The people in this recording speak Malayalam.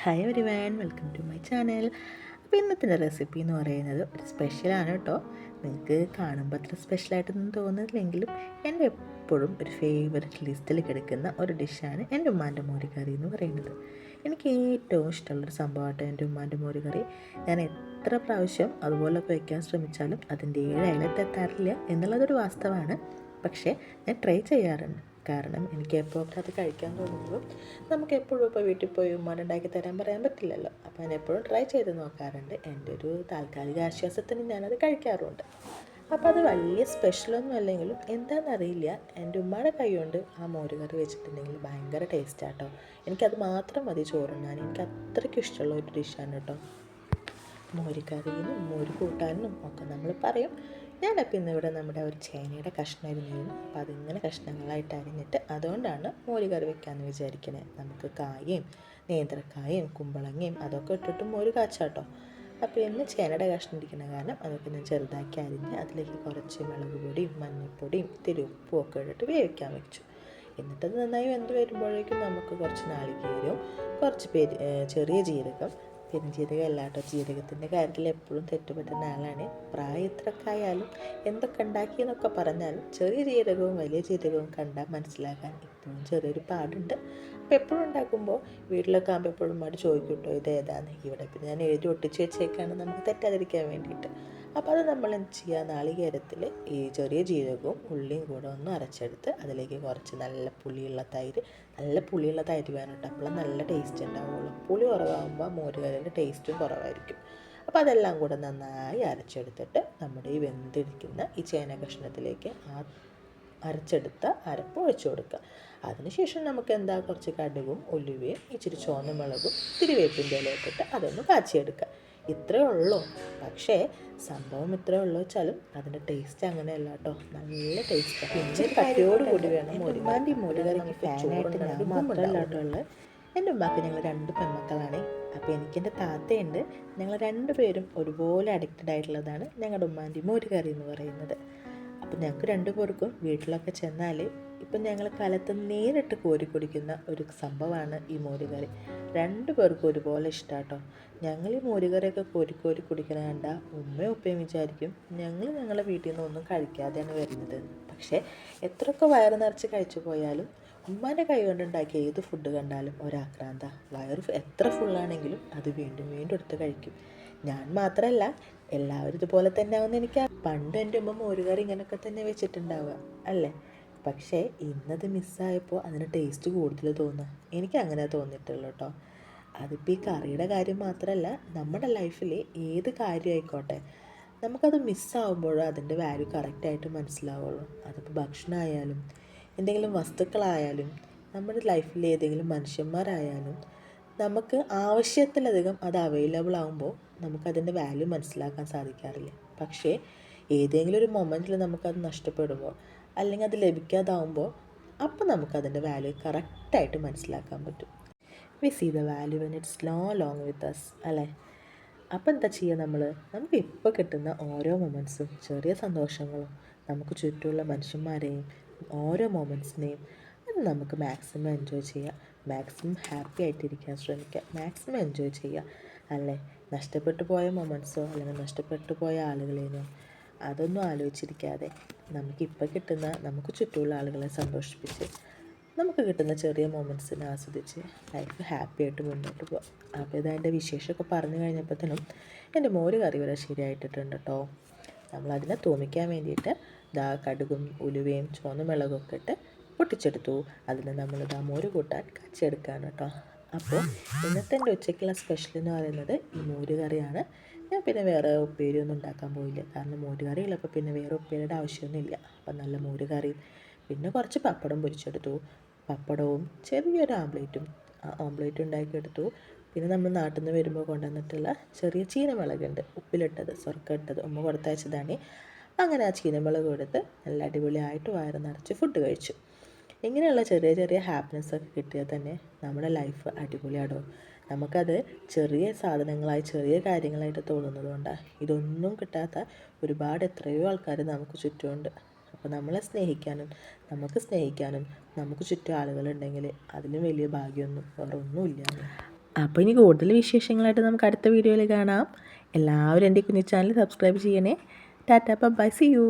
Hi everyone, welcome to my channel. അപ്പോൾ ഇന്നത്തെ റെസിപ്പി എന്ന് പറയുന്നത് ഒരു സ്പെഷ്യലാണ് കേട്ടോ. നിങ്ങൾക്ക് കാണുമ്പോൾ അത്ര സ്പെഷ്യലായിട്ടൊന്നും തോന്നുന്നില്ലെങ്കിലും എൻ്റെ എപ്പോഴും ഒരു ഫേവററ്റ് ലിസ്റ്റിൽ കിടക്കുന്ന ഒരു ഡിഷാണ് എൻ്റെ ഉമ്മാൻ്റെ മോരുകറി എന്ന് പറയുന്നത്. എനിക്ക് ഏറ്റവും ഇഷ്ടമുള്ളൊരു സംഭവമായിട്ട് എൻ്റെ ഉമ്മാൻ്റെ മോരുകറി. ഞാൻ എത്ര പ്രാവശ്യം അതുപോലൊക്കെ വയ്ക്കാൻ ശ്രമിച്ചാലും അതിൻ്റെ 7 അയലത്തെത്താറില്ല എന്നുള്ളതൊരു വാസ്തവമാണ്. പക്ഷേ ഞാൻ ട്രൈ ചെയ്യാറുണ്ട്. കാരണം എനിക്ക് എപ്പോൾ അത് കഴിക്കാൻ തോന്നുമ്പോൾ നമുക്ക് എപ്പോഴും ഇപ്പോൾ വീട്ടിൽ പോയി ഉമ്മാനുണ്ടാക്കി തരാൻ പറയാൻ പറ്റില്ലല്ലോ. അപ്പോൾ ഞാൻ എപ്പോഴും ട്രൈ ചെയ്ത് നോക്കാറുണ്ട്. എൻ്റെ ഒരു താൽക്കാലിക ആശ്വാസത്തിന് ഞാനത് കഴിക്കാറുണ്ട്. അപ്പോൾ അത് വലിയ സ്പെഷ്യലൊന്നും അല്ലെങ്കിലും എന്താണെന്നറിയില്ല, എൻ്റെ ഉമ്മയുടെ കൈ കൊണ്ട് ആ മോരുകറി വെച്ചിട്ടുണ്ടെങ്കിൽ ഭയങ്കര ടേസ്റ്റാട്ടോ. എനിക്കത് മാത്രം മതി ചോറുണ്ണാൻ. എനിക്ക് അത്രയ്ക്കും ഇഷ്ടമുള്ള ഒരു ഡിഷാണ് കേട്ടോ മോരുകറിയും മോര് കൂട്ടാനും ഒക്കെ നമ്മൾ പറയും. ഞാനപ്പോൾ ഇന്നിവിടെ നമ്മുടെ ഒരു ചേനയുടെ കഷ്ണം അരിഞ്ഞിരുന്നു. അപ്പോൾ അതിങ്ങനെ കഷ്ണങ്ങളായിട്ട് അരിഞ്ഞിട്ട് അതുകൊണ്ടാണ് മോര് കറി വെക്കാമെന്ന് വിചാരിക്കണേ. നമുക്ക് കായയും നേന്ത്രക്കായയും കുമ്പളങ്ങയും അതൊക്കെ ഇട്ടിട്ട് മോര് കാച്ചാട്ടോ. അപ്പോൾ ഇന്ന് ചേനയുടെ കഷ്ണം ഇരിക്കുന്ന കാരണം അതൊക്കെ ഞാൻ ചെറുതാക്കി അരിഞ്ഞ് അതിലേക്ക് കുറച്ച് മുളക് പൊടിയും മഞ്ഞൾപ്പൊടിയും ഇത്തിരി ഉപ്പും ഒക്കെ ഇട്ടിട്ട് വേവിക്കാൻ വെച്ചു. എന്നിട്ടത് നന്നായി വെന്ത് വരുമ്പോഴേക്കും നമുക്ക് കുറച്ച് നാളികേരവും കുറച്ച് ചെറിയ ജീരകം, പെരുംജീരകം അല്ല കേട്ടോ. ജീരകത്തിൻ്റെ കാര്യത്തിൽ എപ്പോഴും തെറ്റുപറ്റുന്ന ആളാണ്. പ്രായം എത്രയൊക്കെ ആയാലും എന്തൊക്കെ ഉണ്ടാക്കിയെന്നൊക്കെ പറഞ്ഞാലും ചെറിയ ജീരകവും വലിയ ജീരകവും കണ്ടാൽ മനസ്സിലാക്കാൻ ഇപ്പോഴും ചെറിയൊരു പാടുണ്ട്. അപ്പോൾ എപ്പോഴും ഉണ്ടാക്കുമ്പോൾ വീട്ടിലൊക്കെ ആകുമ്പോൾ എപ്പോഴും മാറ്റി ചോദിക്കും കേട്ടോ ഇത് ഏതാന്ന്. ഇവിടെ പിന്നെ ഞാൻ എഴുതി ഒട്ടിച്ച് വെച്ചേക്കാണ് നമുക്ക് തെറ്റാതിരിക്കാൻ വേണ്ടിയിട്ട്. അപ്പോൾ അത് നമ്മൾ എന്ത് ചെയ്യുക, നാളികേരത്തിൽ ഈ ചെറിയ ജീരകവും ഉള്ളിയും കൂടെ ഒന്ന് അരച്ചെടുത്ത് അതിലേക്ക് കുറച്ച് നല്ല പുളിയുള്ള തൈര് വേണം കേട്ടോ. അപ്പോൾ നല്ല ടേസ്റ്റ് ഉണ്ടാവുള്ളൂ. പുളി കുറവാകുമ്പോൾ മോരുകറിയുടെ ടേസ്റ്റും കുറവായിരിക്കും. അപ്പോൾ അതെല്ലാം കൂടെ നന്നായി അരച്ചെടുത്തിട്ട് നമ്മുടെ ഈ വെന്തിരിക്കുന്ന ഈ ചേന കഷ്ണത്തിലേക്ക് ആ അരച്ചെടുത്ത അരപ്പ് ഒഴിച്ചു കൊടുക്കുക. അതിനുശേഷം നമുക്ക് കുറച്ച് കടുകും ഉലുവയും ഇച്ചിരി ചുവന്ന മുളകും ഇത്തിരി വേപ്പിൻ്റെ ഇല ഇട്ടിട്ട് അതൊന്ന് കാച്ചിയെടുക്കുക. ഇത്രയേ ഉള്ളൂ. പക്ഷേ സംഭവം ഇത്രയേ ഉള്ളൂ വെച്ചാലും അതിൻ്റെ ടേസ്റ്റ് അങ്ങനെയല്ല കേട്ടോ. നല്ല ടേസ്റ്റാണ്. പിന്നെ കട്ടിയോട് കൂടി വേണം മോരുമാൻ്റെ മോരുകറിക്ക് ഫാനായിട്ട് ഞാൻ മാത്രമല്ല കേട്ടോ ഉള്ളത്. എൻ്റെ ഉമ്മാക്ക് ഞങ്ങൾ 2 പെൺമക്കളാണ്. അപ്പോൾ എനിക്കെൻ്റെ താത്തയുണ്ട്. ഞങ്ങൾ 2 പേരും ഒരുപോലെ അഡിക്റ്റഡ് ആയിട്ടുള്ളതാണ് ഞങ്ങളുടെ ഉമ്മാൻ്റെ മോരുകറി എന്ന് പറയുന്നത്. അപ്പം ഞങ്ങൾക്ക് 2 പേർക്കും വീട്ടിലൊക്കെ ചെന്നാൽ ഇപ്പം ഞങ്ങൾ കാലത്ത് നേരിട്ട് കോരി കുടിക്കുന്ന ഒരു സംഭവമാണ് ഈ മോരുകറി. 2 പേർക്കും ഒരുപോലെ ഇഷ്ടമാട്ടോ. ഞങ്ങൾ ഈ മോരുകറിയൊക്കെ കോരി കുടിക്കണ കണ്ട ഉമ്മയും ഉപ്പയും വിചാരിക്കും ഞങ്ങളുടെ വീട്ടിൽ നിന്ന് ഒന്നും കഴിക്കാതെയാണ് വരുന്നത്. പക്ഷേ എത്രയൊക്കെ വയറ് നിറച്ച് കഴിച്ചു പോയാലും ഉമ്മാൻ്റെ കൈ കൊണ്ടുണ്ടാക്കിയ ഏത് ഫുഡ് കണ്ടാലും ഒരാക്രാന്ത. വയറ് എത്ര ഫുള്ളാണെങ്കിലും അത് വീണ്ടും വീണ്ടും എടുത്ത് കഴിക്കും. ഞാൻ മാത്രമല്ല, എല്ലാവരും ഇതുപോലെ തന്നെ ആവുമെന്ന് എനിക്ക്. പണ്ട് എൻ്റെ ഉമ്മ മോരുകറി ഇങ്ങനെയൊക്കെ തന്നെ വെച്ചിട്ടുണ്ടാവുക അല്ലേ. പക്ഷേ ഇന്നത് മിസ്സായപ്പോൾ അതിന് ടേസ്റ്റ് കൂടുതൽ തോന്നുക. എനിക്ക് അങ്ങനെ തോന്നിയിട്ടുള്ളൂ കേട്ടോ. അതിപ്പോൾ ഈ കറിയുടെ കാര്യം മാത്രമല്ല, നമ്മുടെ ലൈഫിൽ ഏത് കാര്യമായിക്കോട്ടെ നമുക്കത് മിസ്സാവുമ്പോഴോ അതിൻ്റെ വാല്യൂ കറക്റ്റായിട്ട് മനസ്സിലാവുള്ളൂ. അതിപ്പോൾ ഭക്ഷണമായാലും എന്തെങ്കിലും വസ്തുക്കളായാലും നമ്മുടെ ലൈഫിൽ ഏതെങ്കിലും മനുഷ്യന്മാരായാലും നമുക്ക് ആവശ്യത്തിലധികം അത് അവൈലബിൾ ആകുമ്പോൾ നമുക്കതിൻ്റെ വാല്യൂ മനസ്സിലാക്കാൻ സാധിക്കാറില്ല. പക്ഷേ ഏതെങ്കിലും ഒരു മൊമെൻറ്റിൽ നമുക്കത് നഷ്ടപ്പെടുമ്പോൾ അല്ലെങ്കിൽ അത് ലഭിക്കാതാവുമ്പോൾ അപ്പോൾ നമുക്കതിൻ്റെ വാല്യൂ കറക്റ്റായിട്ട് മനസ്സിലാക്കാൻ പറ്റും. We see the value when it's long with us അല്ലേ. അപ്പോൾ എന്താ ചെയ്യുക, നമുക്ക് ഇപ്പോൾ കിട്ടുന്ന ഓരോ മൊമെൻറ്റ്സും ചെറിയ സന്തോഷങ്ങളും നമുക്ക് ചുറ്റുമുള്ള മനുഷ്യന്മാരെയും ഓരോ മൊമെൻറ്റ്സിനെയും അത് നമുക്ക് മാക്സിമം എൻജോയ് ചെയ്യുക. മാക്സിമം ഹാപ്പി ആയിട്ടിരിക്കാൻ ശ്രമിക്കുക. മാക്സിമം എൻജോയ് ചെയ്യുക അല്ലേ. നഷ്ടപ്പെട്ടു പോയ മൊമെൻറ്റ്സോ അല്ലെങ്കിൽ നഷ്ടപ്പെട്ടു പോയ ആളുകളെയോ അതൊന്നും ആലോചിച്ചിരിക്കാതെ നമുക്കിപ്പോൾ കിട്ടുന്ന നമുക്ക് ചുറ്റുമുള്ള ആളുകളെ സന്തോഷിപ്പിച്ച് നമുക്ക് കിട്ടുന്ന ചെറിയ മൊമെൻറ്റ്സിനെ ആസ്വദിച്ച് ലൈഫ് ഹാപ്പി ആയിട്ട് മുന്നോട്ട് പോകാം. അപ്പോൾ ഇതെൻ്റെ വിശേഷമൊക്കെ പറഞ്ഞു കഴിഞ്ഞപ്പോഴത്തേനും എൻ്റെ മോര് കറി വരെ ശരിയായിട്ടിട്ടുണ്ട് കേട്ടോ. നമ്മളതിനെ തൂമിക്കാൻ വേണ്ടിയിട്ട് കടുകും ഉലുവയും ചുവന്ന മുളകൊക്കെ ഇട്ട് പൊട്ടിച്ചെടുത്തു. അതിന് നമ്മളിതാ മോര് കൂട്ടാൻ കച്ചിയെടുക്കുകയാണ് കേട്ടോ. അപ്പോൾ ഇന്നത്തെ എൻ്റെ ഉച്ചയ്ക്കുള്ള സ്പെഷ്യൽ എന്ന് പറയുന്നത് ഈ മോര് കറിയാണ്. ഞാൻ പിന്നെ വേറെ ഉപ്പേരിയൊന്നും ഉണ്ടാക്കാൻ പോയില്ല. കാരണം മോര് കറിയുള്ളപ്പോൾ പിന്നെ വേറെ ഉപ്പേരിയുടെ ആവശ്യമൊന്നുമില്ല. അപ്പം നല്ല മോര് കറിയും പിന്നെ കുറച്ച് പപ്പടം പൊരിച്ചെടുത്തു. പപ്പടവും ചെറിയൊരു ഓംപ്ലേറ്റും ഉണ്ടാക്കിയെടുത്തു. പിന്നെ നമ്മൾ നാട്ടിൽ നിന്ന് വരുമ്പോൾ കൊണ്ടുവന്നിട്ടുള്ള ചെറിയ ചീനമുളകുണ്ട്, ഉപ്പിലിട്ടത്, സ്വർക്കം ഉമ്മ കൊടുത്തയച്ചതാണ്. അങ്ങനെ ആ ചീനമുളക് കൊടുത്ത് നല്ല അടിപൊളിയായിട്ട് വയറ് നിറച്ച് ഫുഡ് കഴിച്ചു. ഇങ്ങനെയുള്ള ചെറിയ ചെറിയ ഹാപ്പിനെസ്സൊക്കെ കിട്ടിയാൽ തന്നെ നമ്മുടെ ലൈഫ് അടിപൊളിയാടോ. നമുക്കത് ചെറിയ സാധനങ്ങളായി ചെറിയ കാര്യങ്ങളായിട്ട് തോന്നുന്നത് കൊണ്ടാണ്. ഇതൊന്നും കിട്ടാത്ത ഒരുപാട് എത്രയോ ആൾക്കാർ നമുക്ക് ചുറ്റുമുണ്ട്. അപ്പോൾ നമ്മളെ സ്നേഹിക്കാനും നമുക്ക് ചുറ്റും ആളുകളുണ്ടെങ്കിൽ അതിലും വലിയ ഭാഗ്യമൊന്നും വേറെ ഒന്നുമില്ല. അപ്പോൾ ഇനി കൂടുതൽ വിശേഷങ്ങളായിട്ട് നമുക്ക് അടുത്ത വീഡിയോയിൽ കാണാം. എല്ലാവരും എൻ്റെ കുഞ്ഞു ചാനൽ സബ്സ്ക്രൈബ് ചെയ്യണേ. Tata bye, see U.